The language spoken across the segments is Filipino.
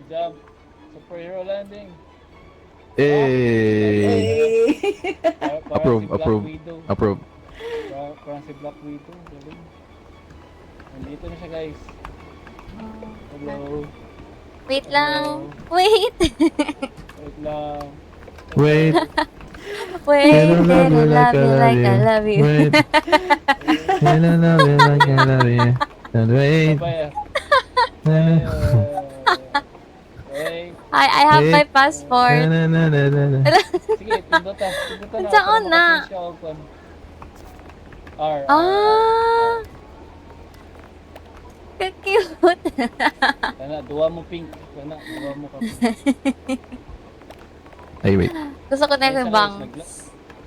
Jump. Superhero landing. Eh. Parang Approve, si Black approve, Widow. approve. Parang si Black Widow. Galing. Nandito na siya, guys. Hello. Wait Hello. lang. Wait. Wait lang. Wait. Wait. I don't love you like I love like I you. love you. Wait. I don't love you like I love you. And wait. Sabay, wait. I have my Wait. passport. Na, na, na, na, na. Sige, pindutan. Pindutan na. Saan na? Para makachange siya og kwan. R. Ah. Ka-cute. Kana, duwa mo pink. Kana, duwa mo ka pink. Ay, wait. Gusto ko na Guys, yung guys, bangs.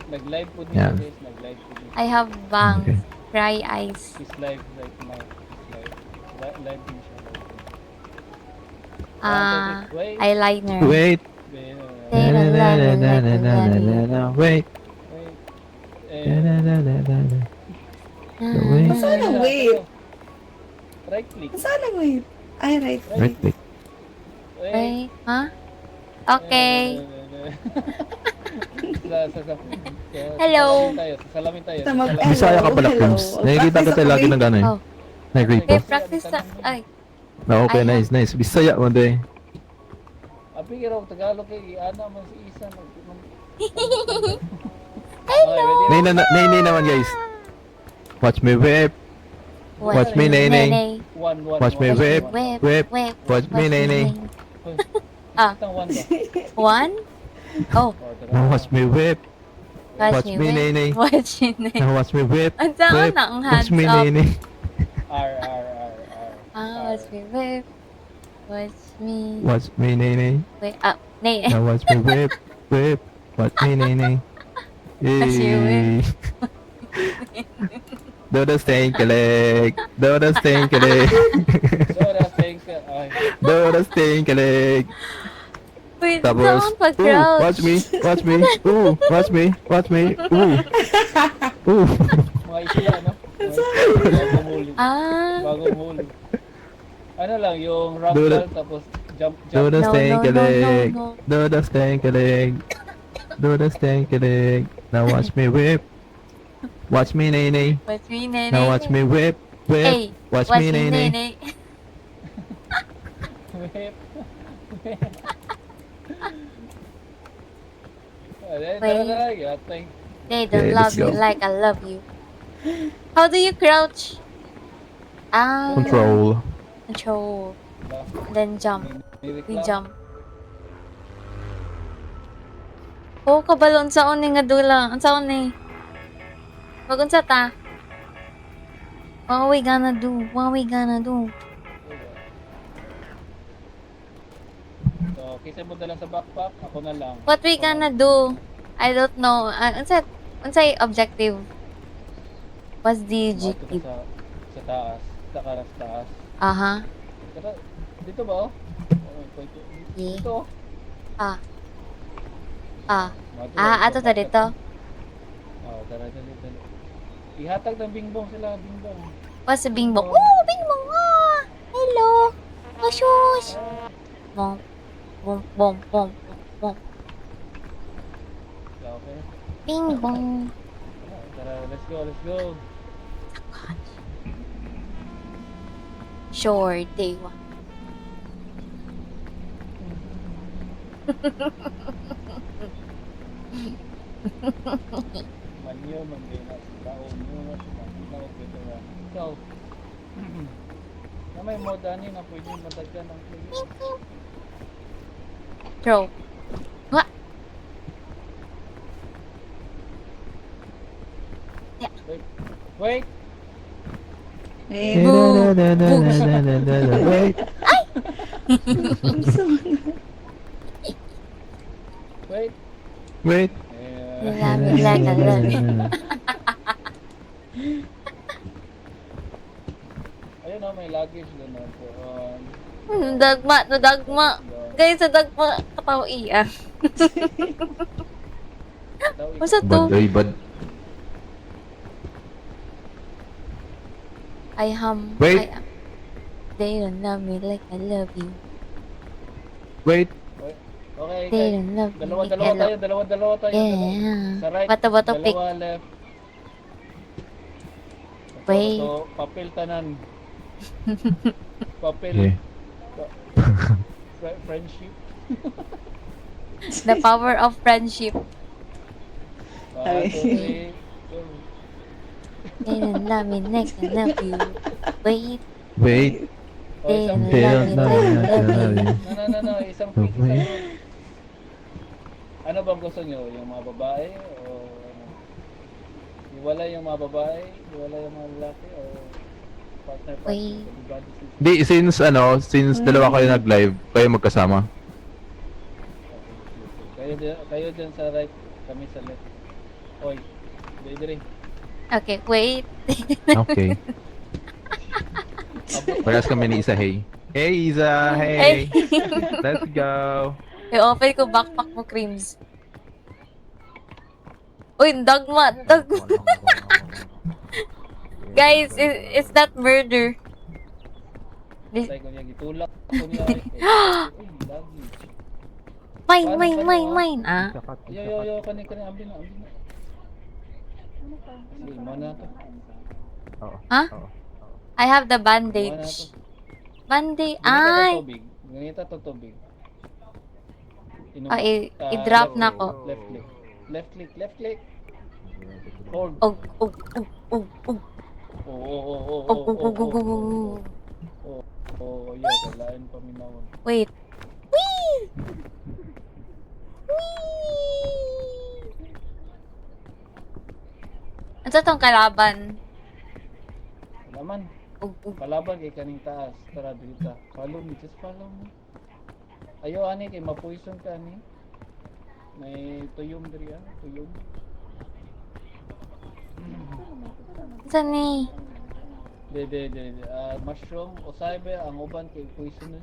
Nag-live po dito, Yan. guys. Nag-live po dito. I have bangs. Okay. Cry eyes. His live right now. His live. Live din siya. Wait. Eyeliner. Wait. Wait. Say Na, the na, love na, you na, like na, I na, love na, you. na. Wait. Wait. Na, na, na, na, na, na. Ah. Wait. Saan ang wait? Right click. Saan ang wait? Ay, right. Right click. Wait. Huh? Okay. Hello. Salamin tayo. Sa mag- Bisaya ka pala, Hello. Pims. Nakikita Practice kita ako lagi eh. ng gano'n eh. Oh. Nagrito. Okay, practice na. Ay. Okay, Ayan. nice, nice. Bisaya mo day. Abi kira Tagalog kay ana man si Isa Hello. Nay naman guys. Watch me whip. Watch me, Nene. Watch me whip. Whip. Watch me, Nene. Ah. One ba? One? Oh. Now watch me whip. Watch Watch me, me, Nene. Watch me, Nene. Now watch me whip. Ang saan Whip. na ang hands Watch me, up? Nene. R. Watch me, whip. Watch me. Watch me, Nene. Wait, Nene. Now watch me whip. Whip. Watch me, Nene. Watch you whip. Do the stank leg. Do the stank leg. So thanks. Do the stank leg. Wait, Tapos, saan pag-crouch? watch me, watch me, watch me, watch me, Mga isya ano? Bagong huli. Ah. Bagong huli. Ano lang yung Do ragdoll the- tapos jump. Do the No, stank no, no, leg. no, no. Do the stank leg. Do the stank leg. Now watch me whip. Watch me, Nene. Watch me, Nene. Now watch me whip. Whip. Hey, Watch me, Nene. Whip. Wait. They don't Okay, love let's you go. like I love you. How do you crouch? Ah. Control. Control. Then jump. We jump. Oh, kabalo. Unsaon ni nga dula? Unsaon ni? Wag unsa ta? What we gonna do? What we gonna do? So, kisa mo na lang sa backpack, ako na lang. What we gonna do? I don't know. Unsay objective? What's the Dito objective? sa taas. Sa taas. Aha. Tara, dito ba oh? Yeah. Dito. Ah. Ah. Madura, Ah, ato ta dito. Oh, tara dali. Ihatag ng bingbong sila, bingbong. What's the bingbong? Oh, bingbong! Ah! Hello! Oh, shush! Bom. Bom, bom, bom, bom. Okay. Bingbong. Tara, let's go. Sure, day one. Manyo, mangina, taon mo, maninaw, pwede na. Ikaw, na may modani na pwede matagyan ng player. Throw. What? Wait! Eh, Wait. Wait! Wait. You love me like I love you. Ayun oh, may luggage doon. Dagma. Guys, sa dagma, katawa iya. Masa to? Bad, ay, bad. I hum. Wait. They don't love me like I love you. Wait. Okay, They guys. don't love me. Dalawa tayo. Yeah. Sa right, Bato-bato pick. dalawa left. Wait. So, papel tanan. Papel. Okay. Friendship. The power of friendship. 1, 2, 3. Go. They don't love me like I love you. Wait. Wait. Oh, They isang don't They love don't me know like I me, love you. No. Isang pick, Okay. isang pick. Ano bang gusto nyo? Yung mga babae? O ano? Iwala yung mga babae? Iwala yung mga lalaki? O partner? Wait. Everybody sees- Di, since dalawa kayo nag-live, kayo magkasama. Kayo dyan sa right, kami sa left. Oy, dire. Okay, wait. Okay. Parehas kami ni Isa, hey. Hey, Isa, hey. Let's go. I-open ko backpack mo, Creams. Uy, dogma. Guys, is that murder? Tay ko niya gitulak ko niya. Uy, lagi. Mine. Ah, Yo, kani ambi na. Sige, mo na to. huh? I have the Mo na bandage. to. Bandage. Ganito to Ay! tubig. Ganito to tubig. Inom. Ah, i-drop na ko. Left click. Hold. Oh. Oh, yeah, kailangan paminawon. Wait. Whee! Ano tong kalaban? Naman, Ug. kalaban kay kaning taas. Tara dito. Follow me, just follow me. Ayo ani kay mapoison ka ani. May tuyom diri tuyom. Saan ni? De. Mushroom o sabe ang uban kay poison.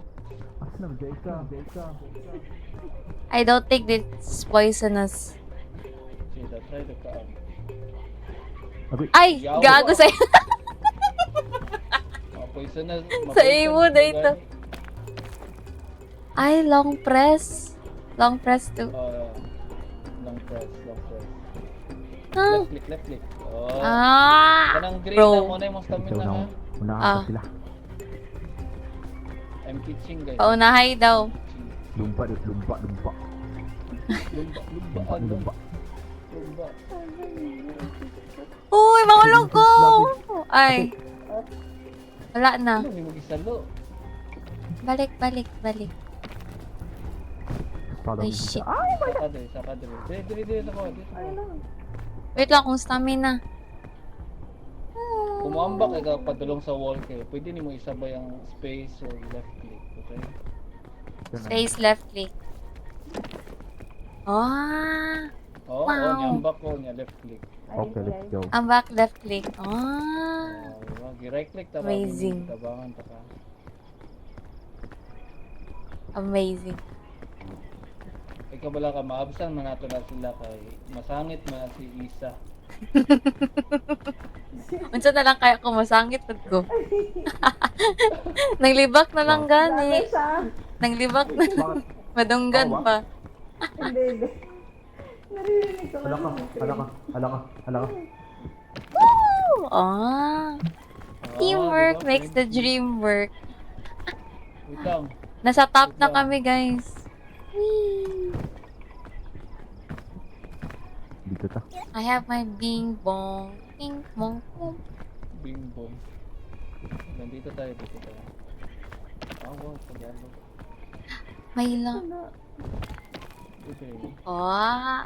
I don't think this poisonous. Sige, try the ka. Ay! Yawa. Gago sa'yo. Poisonous. Sa imo dito. Ay, long press. Long press too. Long press. Ah. Left click. Oh. Kanang green Bro. na mo na yung stamina ha. Ah. I'm teaching guys. Paunahay daw. Lumba. Uy, mahulog ko! Ay. Wala na. Ano may mag-isalo? Balik. Ay, shit. Saka dali. Dili ako. Wait lang kung stamina. Kumuambak ay padulong sa wall kayo. Pwede ni mo isabay ang space or left click. Okay? Space left click. Ah. Oo, Wow. niambak ko niya left click. Okay, let's go. Ang back left click. Ah. Right click ta Amazing. tabangan ta ka. Amazing. Ikaw bala ka maabsan man nato na sila kay masangit man si Isa. Unsa na lang kaya ko masangit pud ko. Nanglibak na lang gani. Nanglibak na. Madunggan pa. Hindi. Naririnig ko lang. Hala ka. Woo! Ah. Teamwork diba? makes the dream work. Wait lang. Nasa top na kami, guys. Whee! Dito ta. I have my bing bong. Bing bong. Bong. Bing bong. Nandito tayo. Wow, Tagalog. May lang. Okay. Oh.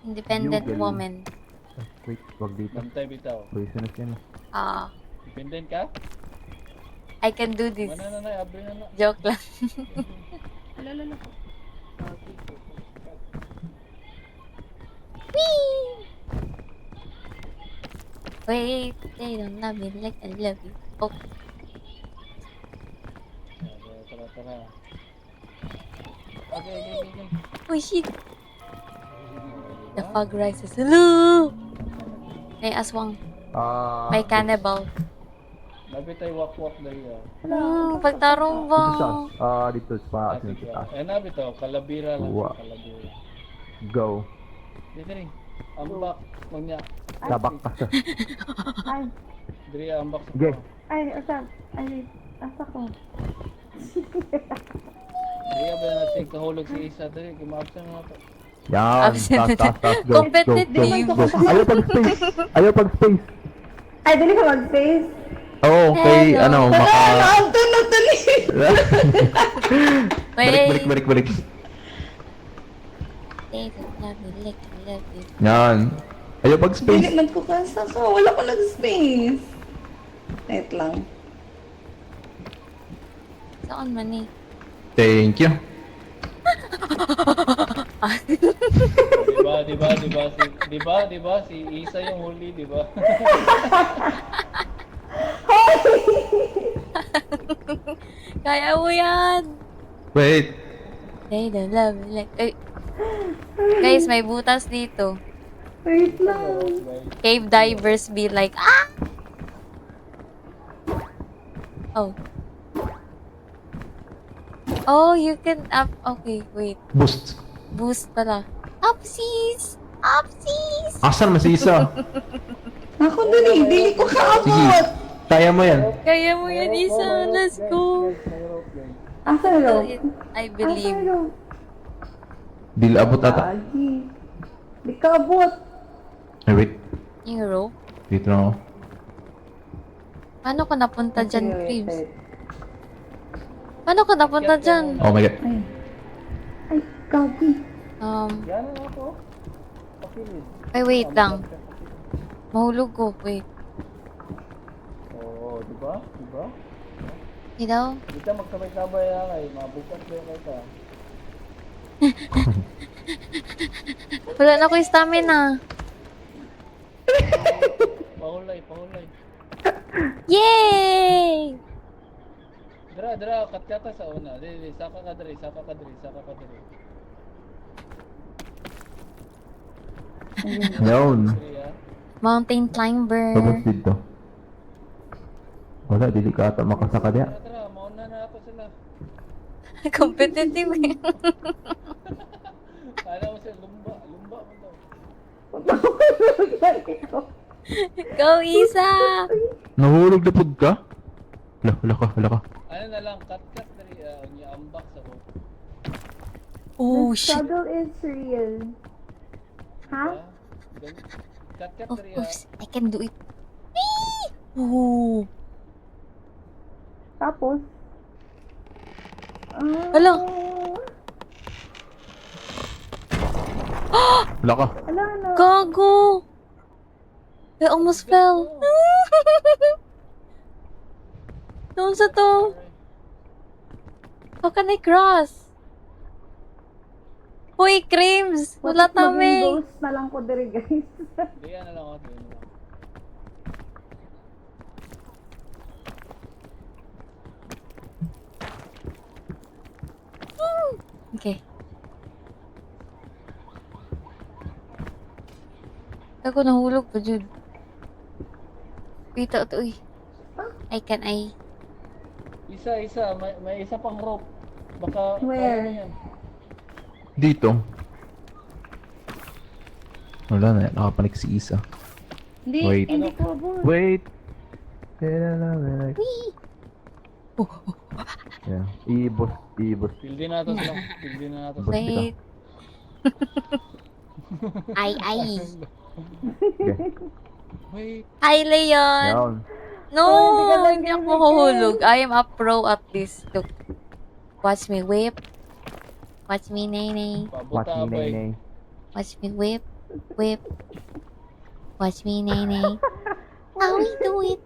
Independent You woman. Wait, wag dito. Bantay bitaw. Poisonous yan. Ah. Dependent ka? I can do this. Abri na. Joke lang. Whee! Wait, they don't love me like I love you. Oh, Tara. Okay. oh shit. The fog rises. Hello! May aswang. May cannibal. Lapit tayo wak-wak na iya. Pagtarong ba? Dito sa Eh nabi to, kalabira lang. Wow. Kalabira. Go. Dito rin. Ambak. Magnya. Labak ka siya. Ay, Diri ambak sa Sige. ay, asa? Ay, asa ko? Diri ba na natin kahulog si Isa. Diri, kumabsan na to. Yan. Absent. Taas. Go. Competitive. Go. Ayaw pag-space. Ayaw pag-space. Ay, dali ka mag-face. Oo, kay Hello. ano, maka... Ang tunog dali! Wait. Balik. Love you. Yan. Ayaw pag-space. Dili, nagkukasa ka. Wala ko nag-space. Wait lang. Saan man eh? Thank you. Diba si Isa yung huli, diba? Kaya mo yan! Wait. They don't love you like... Ay. Guys, may butas dito. Wait lang. Cave divers be like, ah! Oh. Oh, you can up. Okay, wait. Boost. Boost pala. Upsies! Upsies! Asan mas isa? Ako dali, dili ko Sige. kaabot. Kaya mo yan. Kaya mo yan, Isa. Let's go. Asa Do lo? it. I Asa believe. lo? Dili abot ata. Agi. Di ka abot. Ay, wait. Yung rope. Dito na ako. Paano ka napunta dyan, Wait, Creams? wait. Paano ka napunta dyan? Oh my god. Ay. Ay, gabi. Yan na ako. Pakilid. Ay, wait lang. Mahulog ko. Wait. Oo, diba? Hindi daw? Dito magkabay-kabay na kay mabukas ba yung kita? Wala na ko yung stamina. Pahulay. Yay! Dra, katkata sa una. Saka ka diri. Yun. Diri ah. Mountain climber. Tapos dito. Wala, dili ka ata makasaka diya. Dra, mauna na ako sila. Competitive eh. Ano mo siya, lumba mo daw. Go, Isa! Nahulog na pud ka? Wala ka. Ano na lang, cut diri ang ambak sa ko. Oh, The shit. struggle is real. Ha? Cut Oh, diri oops. I can do it. Whee! Oh. Tapos? Hala. Wala ka. Ala na. Gago! I almost fell. Doon sa to. How can I cross? Hoy, Creams! Wala Maging tami. ghost na lang ko diri, guys. Diyan na lang ako. Okay. Ako nahulog pa, Jude. Wait, ito, uy. I. Isa, may isa pang rope. Baka Where? kaya na yan. Dito. Wala na, nakapanik si Isa. Hindi, Wait. hindi ko abot. Wait. Yeah. Ibos. Pildi na ito sila. Basta. Wait. Ay. Okay. Wait. Hi, Leon! Yan. No! Oh, hindi ka lang Hindi ako ganyan. mahuhulog. I am a pro at this. Look. Watch me whip. Watch me, nay. Watch me, Pabutabay. nay. Watch me whip. Watch me, nay. How we do it?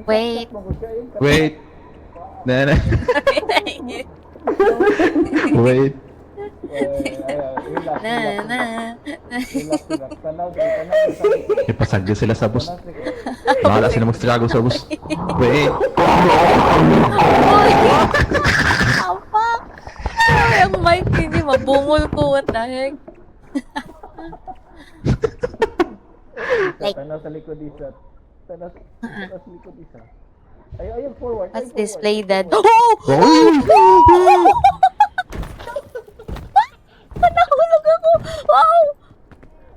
Wait. Wait. Nana. Wait. Na. Relax. Tanaw. Ipasagyo sila sa bus. Bahala sila mag-struggle sa bus. Wait. Apa? Ay, ang mic hindi mabungol ko. What the heck? Like- Tanaw sa likod isa. Talas likod isa. Ayun, forward. Let's Ay, display forward. that. Oh! Oh! Nahulog ako! Wow!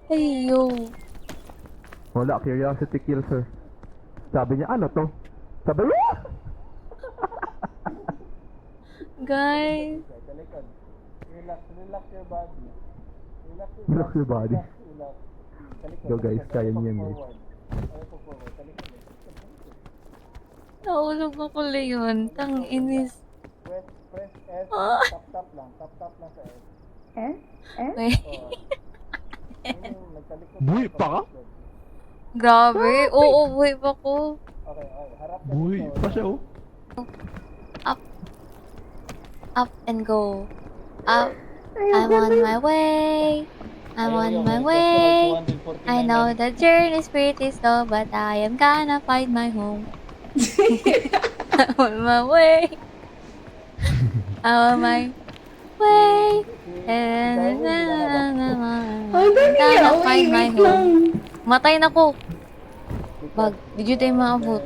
Ayo. Wala, curiosity kills her. Sabi niya, ano to? Sabi niya! Guys. Talikod. Relax your body. Relax your body. Relax. Talikod. Go guys, kaya niyo yan guys. Forward. Ayaw po forward. Talikod. Nahulog ako, Leon. Tang inis. Press S. Ah. Tap lang. Tap lang sa S. Eh? Eh? Wait. Nagtalikod. Buhay pa ka? Grabe. Oo, wait ako. Okay. Harap ka Buhay dito. pa siya oh. Up and go. Up. I'm on my way. I'm on my way. I know the journey's pretty slow, but I am gonna find my home. I'm on my way. I'm on my way. Ay, I'm dali gonna ah. find my Wait lang. home. Matay na ko. Bag, di dito tayo maabot.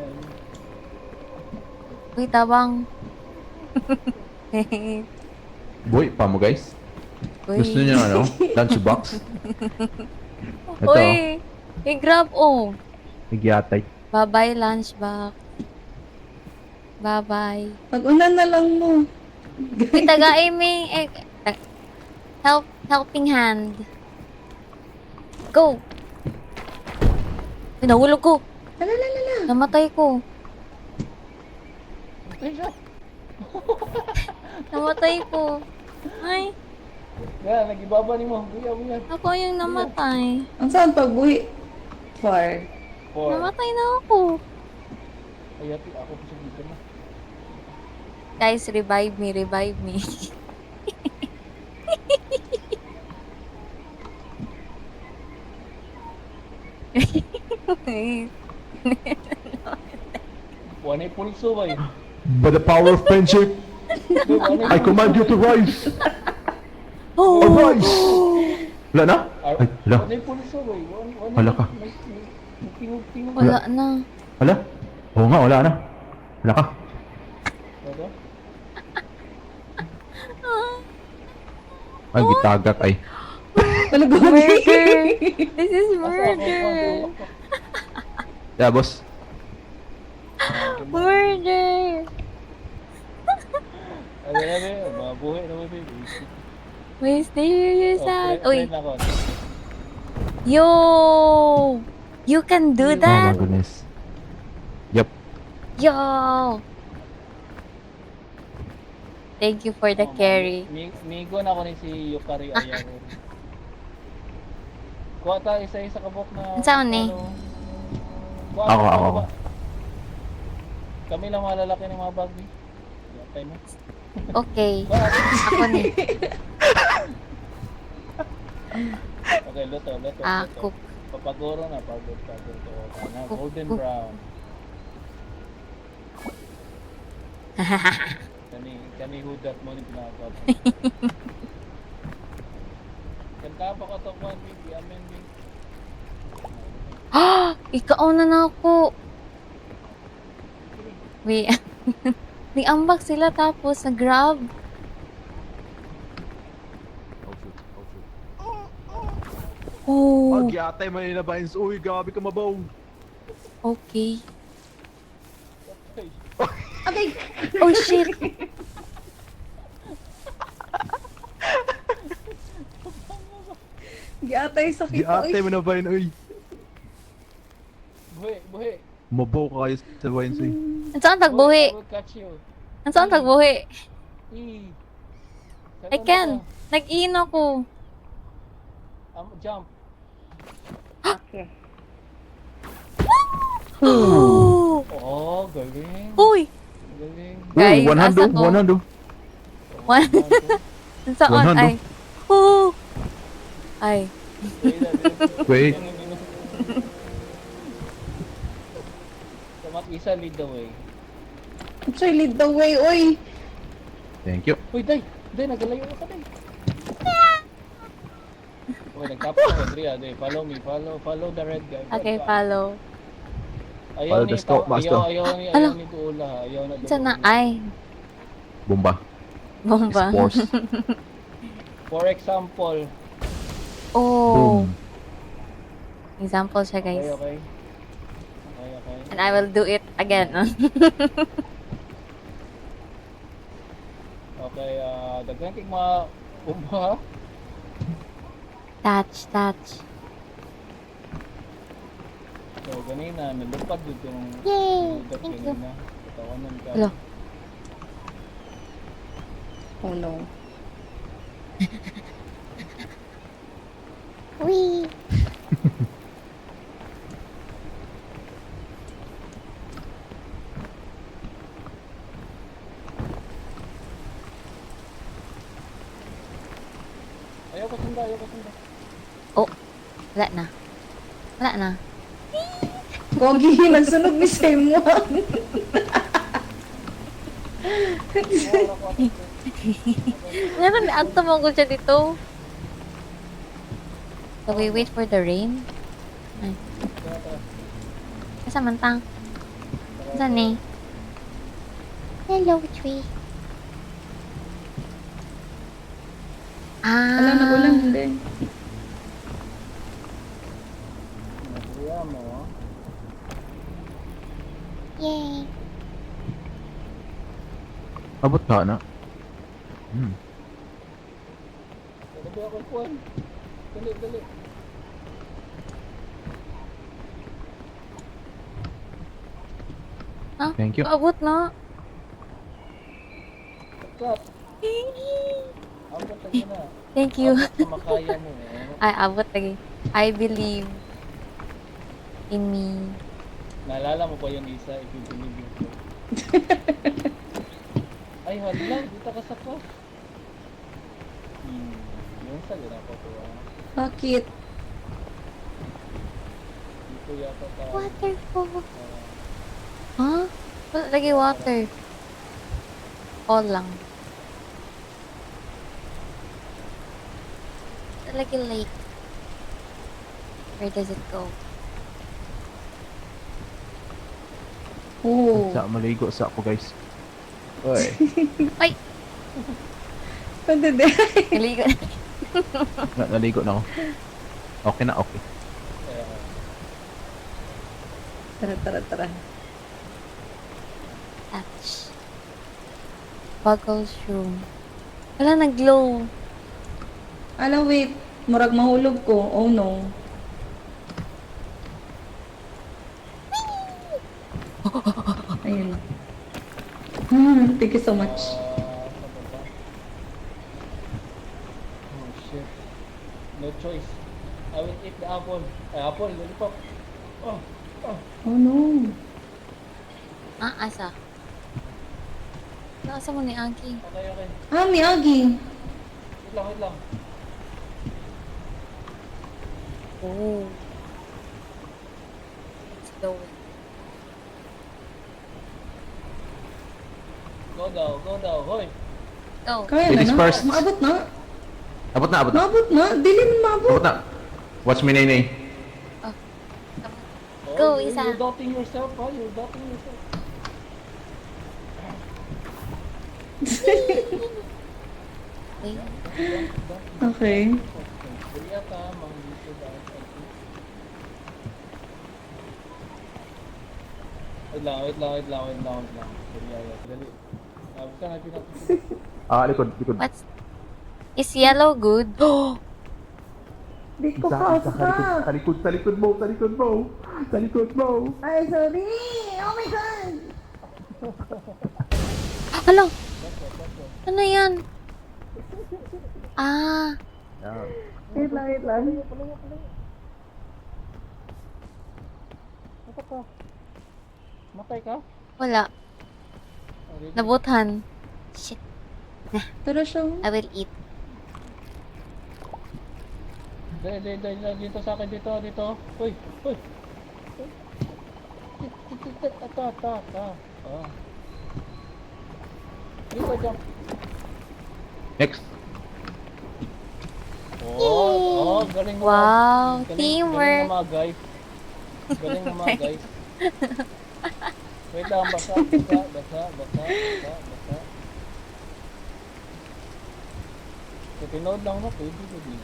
Wait, tabang. Buhay pa mo guys. Uy. Gusto niyo ano? Lunchbox? Ito. Uy, i-grab oh. Nagyatay. Bye-bye, lunchbox. Bye-bye. Pag-una na lang mo. Uy, taga-aiming, helping hand. Go! Uy, nahulog ko. Lalalala. Namatay ko. Namatay ko. Ay, Kaya, nag-ibaba ni mo. Buya. ako yung namatay. Ang saan pagbuhi? Far. 4. Namatay na ako. Ay, ati, ako pa siya dito na. Guys, revive me, revive me. Wanay pulso ba yun? By the power of friendship, I command you to rise! Arise! Wala na? Ay, wala. Wanay pulso ba yun? Wala ka. May tingog-tingog. Wala na. Wala? Oo nga, wala na. Wala ka. Ano? Ay, gitagak ay. Talaga. Murder! This is Asa ako? murder! Yeah, boss. Murder! Ano, mabuhay naman baby. Mysterious sad. Uy, Friend ako. yo! You can do Oh my that? goodness. Yup. Yo! Thank you for the carry. Migo na ako ni si Yukari Ayago. Kuha tayo isa-isa kabok na... Ang saan eh? Kuha Ako. Kami lang mga lalaki ng mga bagay. Yatay mo. Okay. Kuha. Ako ni. Okay, luto. Ako. Papaguro na, pagod. O, na, golden Cook. brown. Kani hudat mo ni pinakapap. Kanta pa ka to, Juan, baby. Amen, baby. Ikauna na ako. Wait. Ni-unbox sila tapos nag-grab. Oh, Magyatay man na ba? Uy, gabi ka mabaw. okay. Agay. Oh shit. Giatay sa kita. Gyatay mo na ba yun? Uy, Buhi. mabaw ka kayo sa YNC. Ang saan tagbuhi? I will catch you. Ang saan tagbuhi? E. I can. Nag-in ako. Jump. Okay. Oh. Oh, galing. Uy. Galing. Guys, Uy, 100, asa ko? 100. One. Ang saan? 100. Ay. Oh. Ay. Wait. Samat isa lead the way. Sir, lead the way, oy. Thank you. Uy, day, nagalayo ka day. Okay, nagtapos ako, Dria. Day, follow me, follow the red guy. Okay, follow. Ayaw Follow ni the scope, master. ayaw ni Duula. Ayaw na Saan na? Duula. Ay, Bomba. bomba. Spores. For example, Oh. Boom. Example siya, okay, guys. okay. Okay, okay. And I will do it again. Okay, daghan kay mga bomba. Touch. So, ganina, nalupad dito yung Yay! ludat Thank you. ganina. Katawanan ka. Hello. Oh no. Wee! Ayaw ko sunda, ayaw ko sunda. Oh, wala na. Wala na. Gogi, nagsunog ni Simon. Meron ato mo ko siya dito. So we wait for the rain. Ay. Asa man tang? Saan eh? Hello, tree. Alam, nagulan hindi. Nakuya mo. Yay! Abot ka na. Sabi ako kuwan. Dali, dali. Ah, Thank you. paabot na. What's up? Abot lagi na. Thank you. Abot na makaya mo. Ay, abot lagi. I believe in me. Naalala mo pa yung isa, if you believe yourself. Ay, hala, dito ka sa class. Yung sa gina ko po. Bakit? Dito yata ka. Waterfall. Huh? Wala lagi water. All lang. Wala lagi lake. Where does it go? Oh. Sa maligo sa ako guys. Oy. Ay! Pwede din. Naligo na. Naligo na ako. Okay na, okay. Tara. Touch. Buggles room. Wala, nag-glow. Alam, wait. Murag mahulog ko. Oh no. Ayun. Thank you so much. Oh shit. No choice. I will eat the apple. Ay, apple, lollipop. Oh. Oh no. Ah, asa? Asa mo ni Aki? Okay. Ah, Miyagi. Wait lang. Oh. It's glowing. Go daw. Hoy. Go. Kaya Ladies na. first. Maabot na. Abot na. Maabot na. Dili man maabot. Abot na. Watch me, Nene. Oh, Go, you're isa. doubting yourself, ha? You're doubting yourself. Wait. Okay. Kuya ka, dito dahil. Wait lang. Kuya, dali. Sabi ka na pinag- Likod. What's... Is yellow good? Oh! Di ko pa. Sa likod mo. Ay, sorry. Oh my God. Hello! Ano yan? Ah! Wait lang. Ano ka? Matay ka? Wala. Already. Nabuthan. Shit. Pero siya. I will eat. Dito sa akin, dito. Hoy. Ta. Ah. Dito, jump. Next. Oh, galing mo. Wow, Galing teamwork. ng mga guys. Galing ng mga guys. Wait lang, basa. So, tinood lang mo, pwede ko din.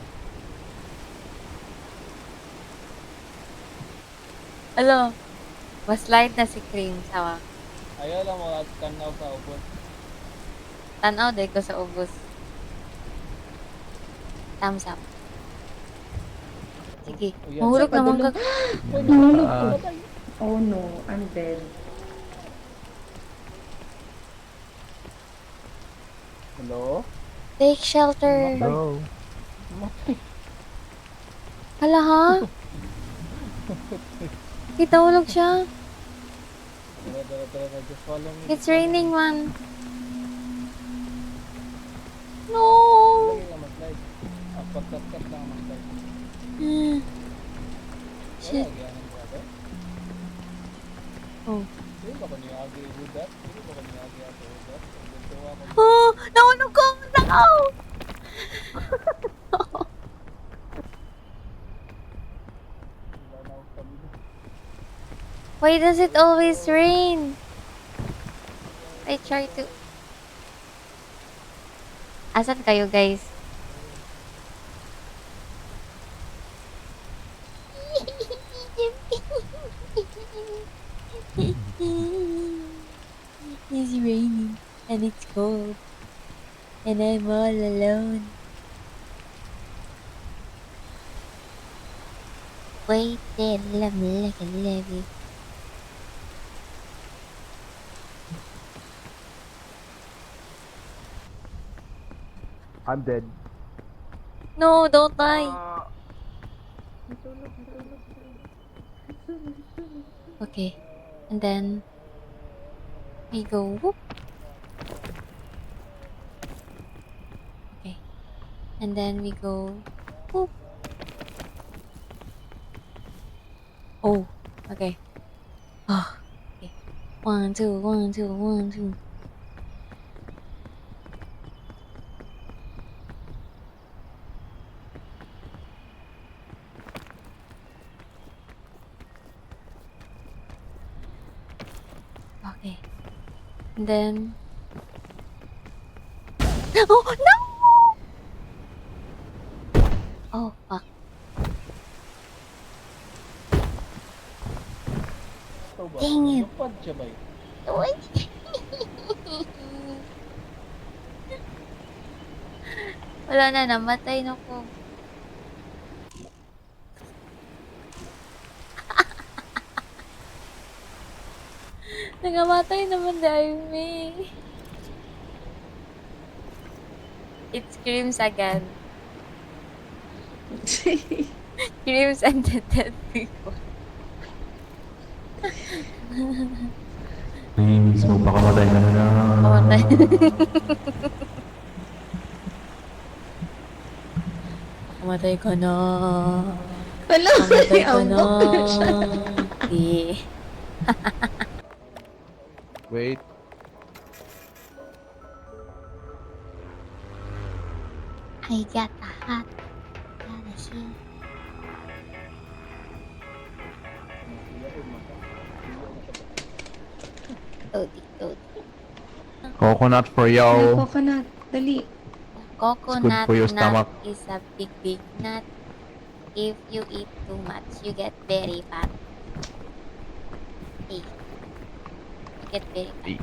Alo, mas light na si Cream sawa. Ayaw lang mo at tanaw sa ubos. Tanaw day ko sa ubos. Thumbs up. Sige, Ayan. mahulog naman ka. Uy, nahulog Ah. ko patay. Oh no, I'm dead. Hello? Take shelter. No. Hala ha? Kita ulog siya. Tara, just follow me. It's raining man. No. Lagi lang mag-slide. Pagkat-kat lang mag-slide. Hmm. Wala, Shit. gyanang brother. Oh. Hindi ba ko niyagi with that? Hindi ba ko niyagi ako with that? Ganito ako. Oh, naulog ko. Nakaw. Wala na ako sa video. Why does it always rain? I try to... Asan kayo guys? It's raining and it's cold and I'm all alone. Wait there, love me like I love you. I'm dead. No, don't die. Okay, and then we go whoop. Okay, and then we go whoop. Oh, okay. Oh, okay. 1, 2, 1, 2, 1, 2. Okay. And then... Oh, no! Oh, fuck. Ito ba? Dang it. Lupad siya ba yun? Uy! Wala na, namatay na ko. Nangamatay naman dahil me. It screams again. Screams and the dead people. Please, magpakamatay ka na. Kamatay. Kamatay ka na. Wala, Kamatay ka na. ambok na siya. Eh. Wait. I got a hat. Got a shield. Odi. Coconut for Ay, y'all. coconut. Dali. Coconut for your nut stomach. is a big nut. If you eat too much, you get very fat. Hey. You get very fat. Hey.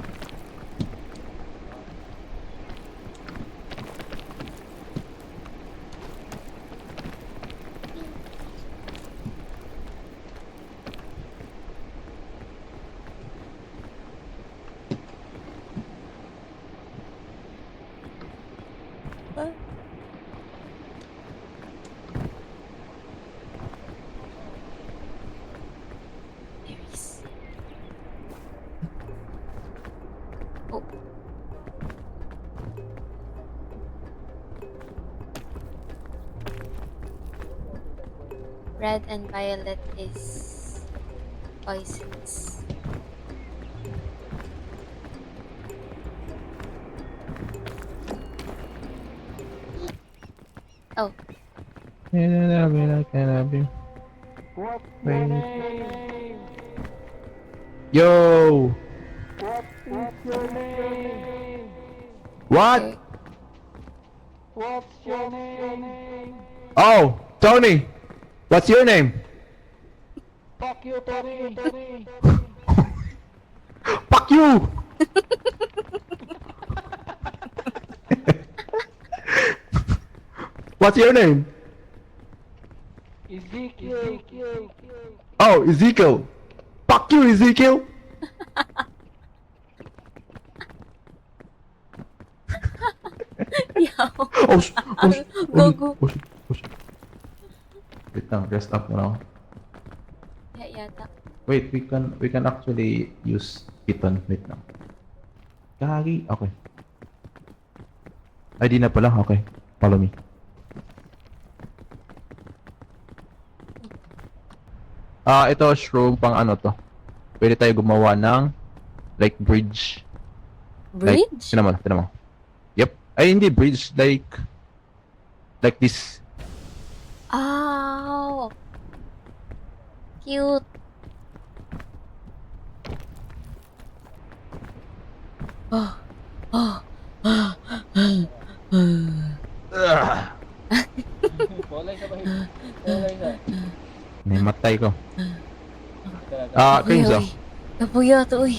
Huh? There is. Oh. Red and violet is poisons. Oh, Can I love you like I love you? What's Wait. your name? Yo! What? What's your name? Oh, Tony! What's your name? Fuck you, Tony. Fuck you! What's your name? Ezekiel. Oh, Ezekiel. Fuck you, Ezekiel. Yo. Oh, Go, go. Wait lang, rest up na lang. Yeah, yata. Wait, we can actually use Python. Wait lang. Kagi, okay. Ay, di na pala. Okay. Follow me. Ito shroom pang ano to. Pwede tayo gumawa ng like bridge. Like, Bridge? tinan mo. Yep. Ay, hindi bridge. Like this. Oh. Cute. Oh. Polay ka ba? Polay ka. Namatay ko. Talaga. Crimson. Uy, napuya to, uy.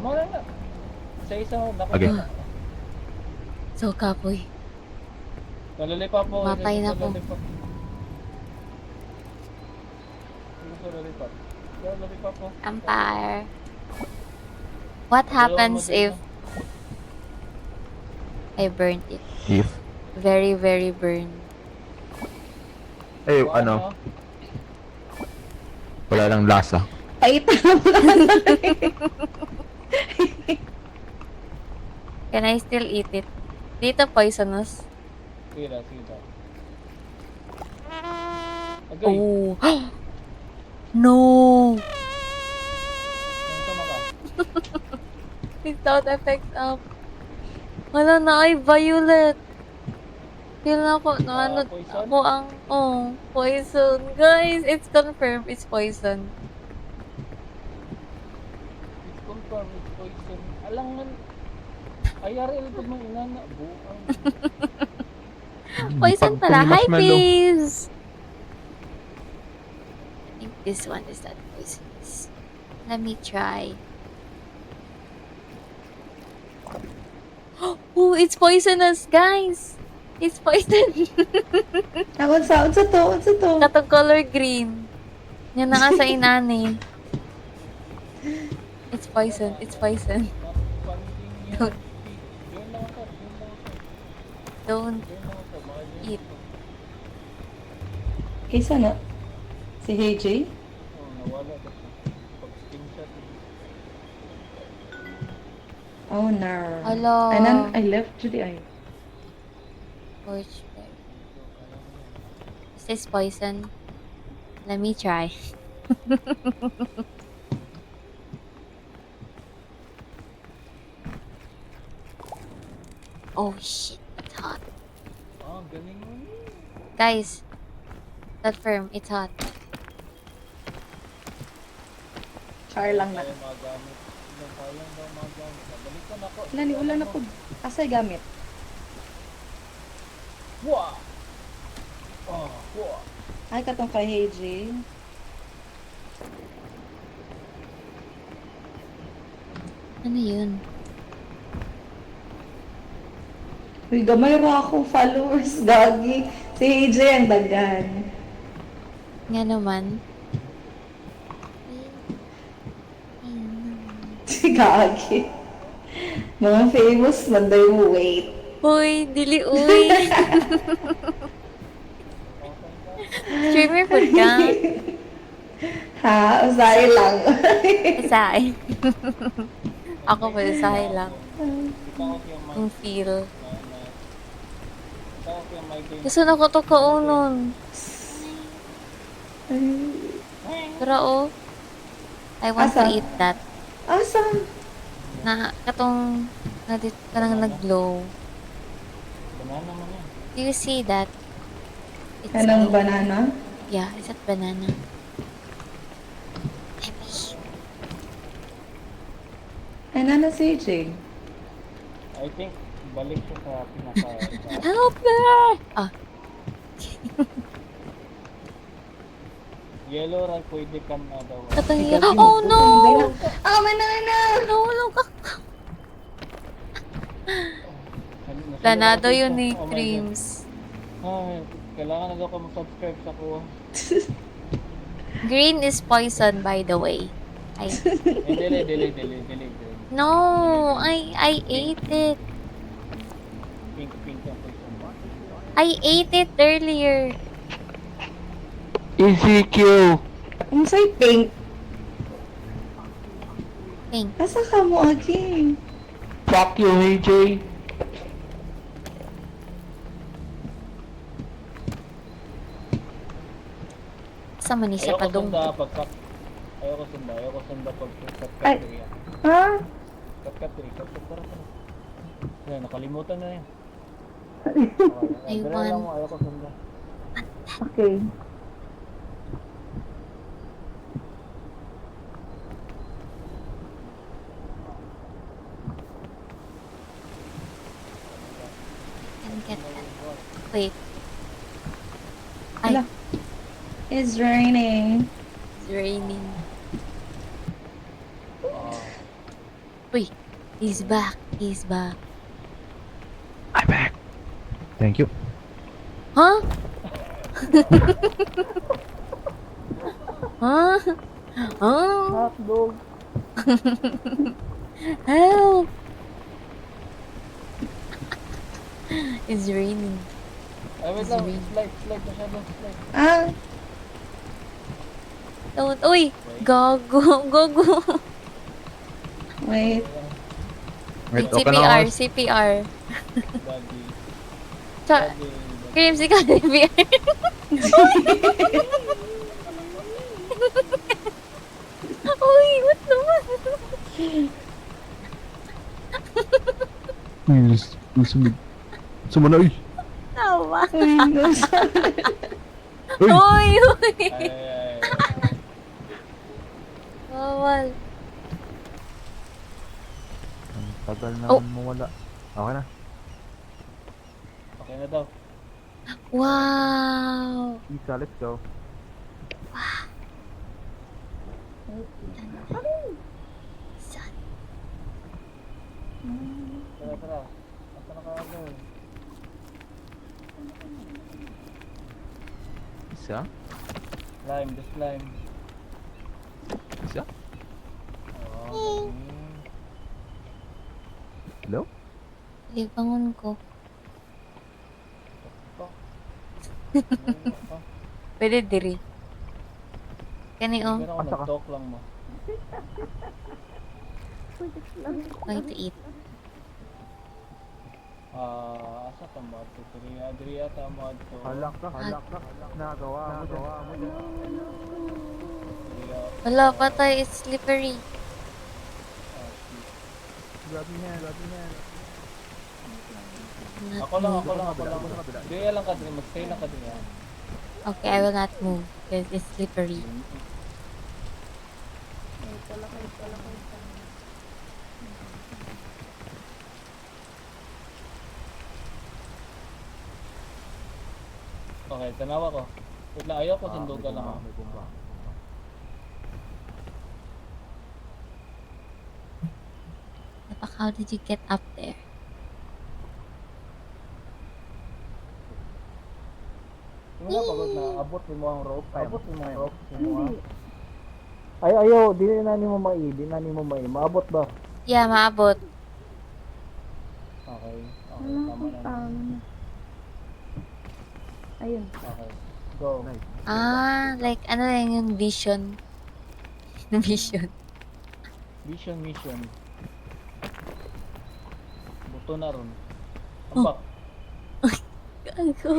Mura na. Isa-isa mo. Okay. So, kapoy. Nalulipap po. Mapay na po. Nalulipap po. Empire. What happens if I burnt it? If. Very, very burned. Ay, ano. Wala lang lasa. Ay, tama. Can I still eat it? Dito poisonous. Sira. Okay. Oh. No! Tama ka. Yung sound effects up. Wala na ay violet. Feel na ako, Poison? ako ang, poison. Guys, it's confirmed, it's poison. It's confirmed. It's poison. Alangan. IRL pag mga inana. Buang. Poison Pag- pala. pag Hi, marshmallow. Peas! I think this one is that poisonous. Let me try. Oh, it's poisonous, guys! It's poison. Unsa to? Katong color green. Yan na nga sa inani. It's poison. Don't. Don't eat. Kaysa na? Si HJ? Nawala ka siya. Pag-screenshot. Oh no. Hello. I left Judy ay. Torch berry. Is this poison? Let me try. Oh shit, it's hot. Galing mo. Guys, confirm, it's hot. Char lang na. Kaya magamit. Sayang daw magamit. Balikan ako. Wala na po. Asay gamit. Wah! Wah! Ay, katong kay HJ. Ano yun? Uy, gamay ra ako followers, gagi. Si HJ ang daghan. Nga naman. Si gagi. Mga famous, manday mo wait. Uy, dili uy. Streamer food ka? Ha? Usay lang. Isay. Ako pa isay lang. Itawag yung mic. Yung feel. Itawag yung mic. Gusto na ko to kaunon. Pero oh, I want to Asa? eat that. Asa? Na, katong, kanang nag-glow. Banana man yan. Do you see that? It's Anong blue. banana? Yeah, is that banana? Let me eat. Ay, nana si AJ. I think, balik siya sa pinaka... Help me! Ah, Yellow ray, pwede ka na daw. katangya. Oh no! Ah, manana! Nahulog ka. Planado yun ni Oh my God. Dreams. Ay, kailangan na daw ka mag-subscribe sa kuha. Green is poison, by the way. I Delay. no, I ate it. Pink ang poison. I ate it earlier. ECQ! Ang say pink. Pink. Asa ka mo again? Fuck you, AJ! Sa man siya Ayoko kadong. sunda pagkat. Ayoko sunda pag Ay. kat-kat. Ha? Kat-kat. Tara. Yan, nakalimutan na yan. I Dala want- lang mo, ayoko sunda. Okay. Can get that. Wait. Ay, Hala. It's raining. it's raining. Ah, Uy, he's back. He's back. I'm back! Thank you. Huh? Huh? Huh? hotdog. Help! It's raining. Ay, wait lang. Slide. Masyado slide. Ah, Don't. Uy! Gago. wait. Wait, okay na CPR. ako. CPR. Daddy. Sa, Creams, ikaw CPR. Uy, what naman? Sumana, uy! Tawa. Uy, no, Uy! Uy! Ay. Bawal. Ang tagal na Oh. mawala. Okay na. Okay na daw. Wow. Isa, let's go. Son. Tara. Asa na ka agad? Isa? Just climb. Isa? Oh, Hello? Libangon ko. Pwede diri. Kani oh. Pero ako nag-talk lang mo. Going to eat. Asa ka ba? Diri ata mo ato. Halak ka. Nagawa mo dyan. Wala, patay. It's slippery. Grabe na. Not Ako lang. move. Diri lang ka diri, mag-stay lang ka diri. Okay, I will not move because it's slippery. Okay, tanawa ko. Wait lang, ayaw ko sundugan lang ako. May bomba. Napak, how did you get up there? Tingnan na pagod na, abot mo ang rope. Ay, ayaw, di na ni mo mai. Maabot ba? Yeah, maabot. Okay, tama na. Ayun. Okay, go. Nice. Ah, like ano lang yung vision. Vision. Mission. Buto na ron. Ambak. Gago.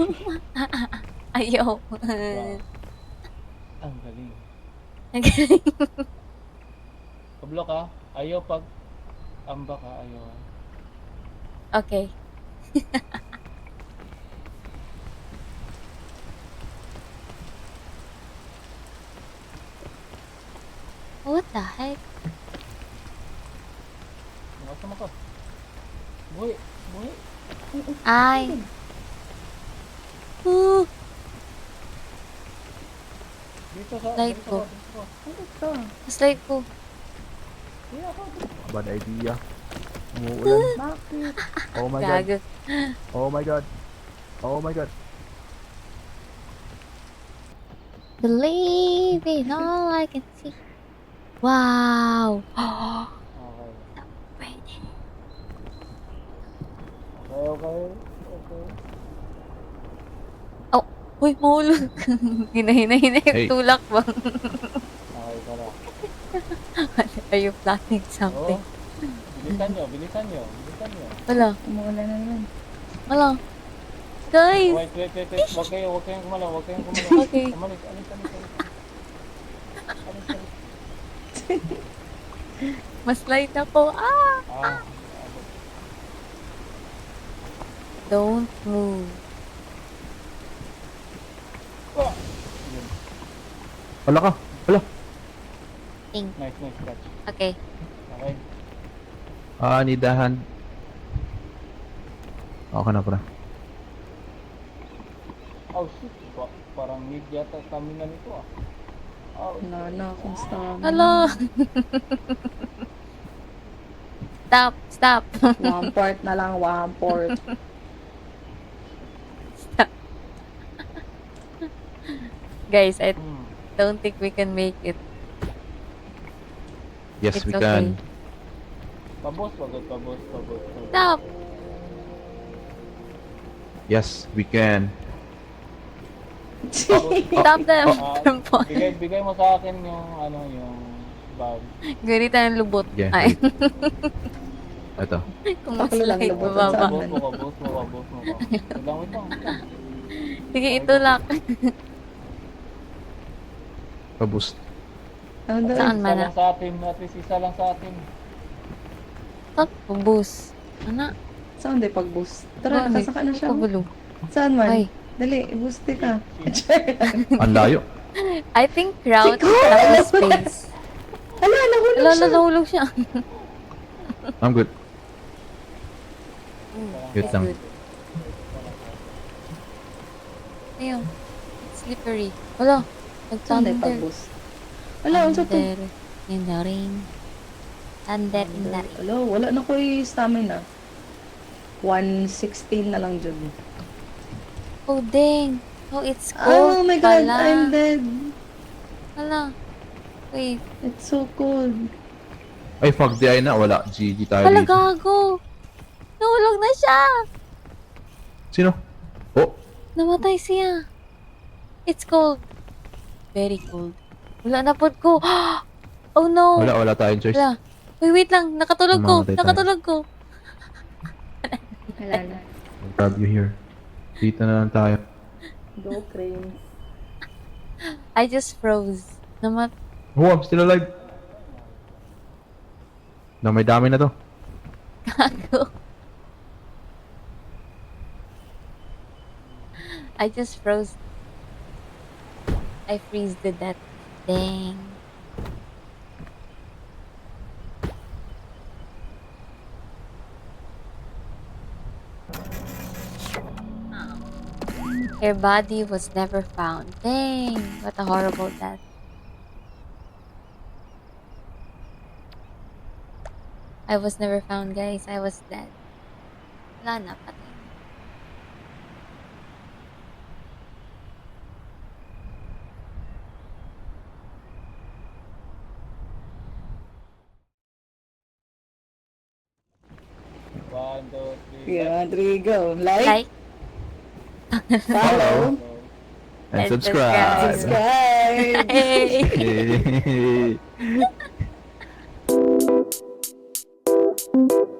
Ayaw. Wow. Ang galing. Kablo ka, ayaw pag ambak ka, ayaw. Okay. What the heck? Boy, boy. Ay. Ooh. Dito sa... Light dito ko. ka, dito ka. Ano to? Slide ko. Kaya ka. Bad idea. Umuulan. Bakit? Oh my god. Gago. Oh my god. Oh my god. Believe in all I can see. Wow. Okay. Wait. Okay. Oh, uy, mahulog. Hinahinay Hey. yung tulak ba? Okay, tara. Are you planning something? Oo. Bilisan nyo, bilisan nyo. Bilisan nyo. Wala. Umuulan na naman. Wala. Guys! Wait. Huwag kayong kumalaw, huwag kayong kumalaw. Okay. Alis. Alis. Mas light ako. Ah! Ah. Don't move. Ah. Yun. Wala ka. Wala. Think. Nice catch. Okay. Okay. Need a hand. Okay na pala. Oh shit. Parang need yata kami na nito ah. Oh, Wala na akong stamina. Hello! Stop. One port na lang, one port. Stop. Guys, I Hmm. don't think we can make it. Yes, It's we okay. can. Pabos. Stop! Yes, we can. Stop them Ah, from falling. bigay mo sa akin yung yung bag. Ganito ang lubot. Yeah, Ay, Ito. kung Ako lang slide, lubot bababa. sa- Pabos mo. Wait lang. Sige, itulak. Paboost. Ano daw? Saan Isa man lang sa atin, at least isa lang sa atin. Stop, bus. Ano? Saan di pag-boost? Tara, nakasaka na siya. Pagulo. Saan man? Ay. Dali, i-boost ka. Ang layo. I think crowd tapos space. Hala, nahulog Lalo, siya. nahulog siya. I'm good. Wait It's lang. good. Ayun. It's slippery. Wala. Saan di Nag-thunder. pag-boost? Hala, ano to? Thunder in the rain. Thunder in the rain. Hala, wala na ko stamina. 116 na lang dyan. Oh, dang. Oh, it's cold Oh my god, pala. I'm dead. Hala. Wait. It's so cold. Ay, fuck, di ay na. Wala. GG tayo Hala, dito. gago. Nahulog na siya. Sino? Oh, Namatay siya. It's cold. Very cold. Wala na po ko. Oh no. wala tayong choice. Wala. Uy, wait lang. Nakatulog ko. Mamamatay tayo. Nakatulog ko. Wala na. I'll grab you here. Dito na lang tayo. Go, Crane. I just froze. Oh, I'm still alive. Na may dami na to. Gago. I just froze. I freeze to death. Dang. Her body was never found. Dang, what a horrible death. I was never found, guys. I was dead. Wala na, patay. One, two, three. Yeah, Rodrigo. Like, Like, follow, And And subscribe. subscribe. hey! Yay.